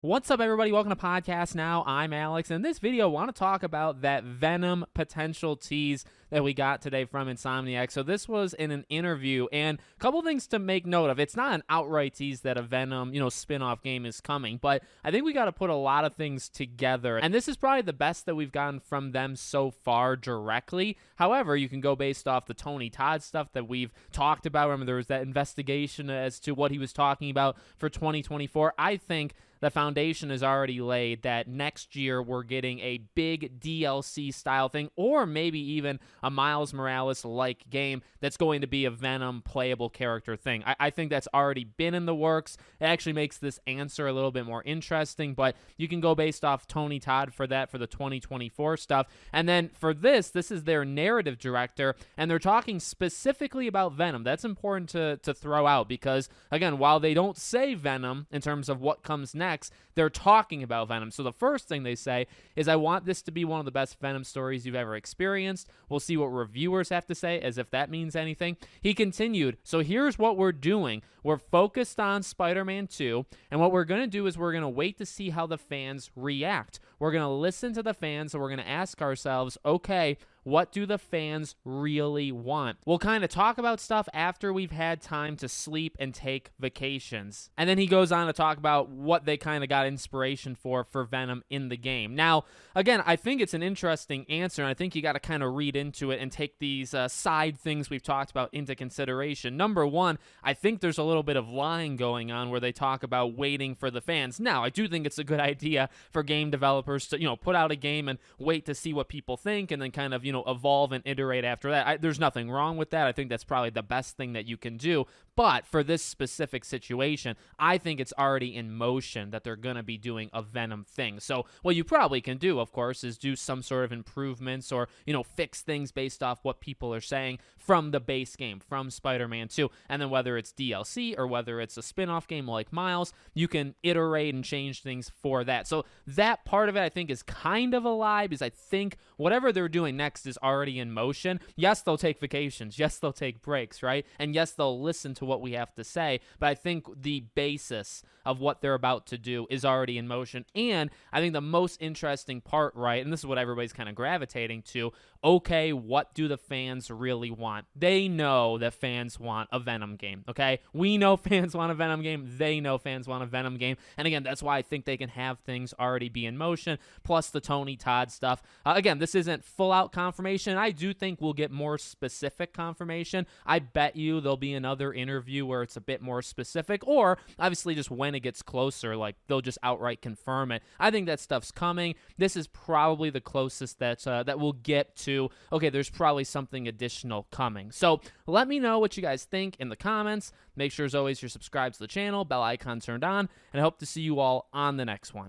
What's up, everybody? Welcome to Podcast Now. I'm Alex. In this video, I want to talk about that Venom potential tease that we got today from Insomniac. So this was in an interview, and a couple things to make note of. It's not an outright tease that a Venom, spin-off game is coming, but I think we got to put a lot of things together, and this is probably the best that we've gotten from them so far directly. However, you can go based off the Tony Todd stuff that we've talked about. Remember, there was that investigation as to what he was talking about for 2024. I think the foundation is already laid that next year we're getting a big DLC style thing, or maybe even a Miles Morales-like game that's going to be a Venom playable character thing. I think that's already been in the works. It actually makes this answer a little bit more interesting, but you can go based off Tony Todd for that, for the 2024 stuff. And then for this is their narrative director, and they're talking specifically about Venom. That's important to throw out because, again, while they don't say Venom in terms of what comes next, they're talking about Venom. So the first thing they say is, I want this to be one of the best Venom stories you've ever experienced. We'll see what reviewers have to say, as if that means anything. He continued, so here's what we're doing. We're focused on Spider-Man 2, and what we're going to do is we're going to wait to see how the fans react. We're going to listen to the fans, and we're going to ask ourselves, okay, what do the fans really want? We'll kind of talk about stuff after we've had time to sleep and take vacations. And then he goes on to talk about what they kind of got inspiration for Venom in the game. Now, again, I think it's an interesting answer, and I think you got to kind of read into it and take these side things we've talked about into consideration. Number one, I think there's a little bit of lying going on where they talk about waiting for the fans. Now, I do think it's a good idea for game developers to, put out a game and wait to see what people think and then kind of, evolve and iterate after that. There's nothing wrong with that. I think that's probably the best thing that you can do. But for this specific situation, I think it's already in motion that they're going to be doing a Venom thing. So what you probably can do, of course, is do some sort of improvements or, fix things based off what people are saying from the base game, from Spider-Man 2. And then whether it's DLC or whether it's a spin-off game like Miles, you can iterate and change things for that. So that part of it, I think, is kind of a lie, because I think whatever they're doing next is already in motion. Yes, they'll take vacations. Yes, they'll take breaks, right? And yes, they'll listen to what we have to say. But I think the basis of what they're about to do is already in motion. And I think the most interesting part, right, and this is what everybody's kind of gravitating to, okay, what do the fans really want? They know that fans want a Venom game, okay? We know fans want a Venom game. They know fans want a Venom game. And again, that's why I think they can have things already be in motion, plus the Tony Todd stuff. Again, this isn't full-out confirmation. I do think we'll get more specific confirmation. I bet you there'll be another interview where it's a bit more specific, or obviously just when it gets closer, like they'll just outright confirm it. I think that stuff's coming. This is probably the closest that we'll get to, okay, there's probably something additional coming. So let me know what you guys think in the comments. Make sure, as always, you're subscribed to the channel, bell icon turned on, and I hope to see you all on the next one.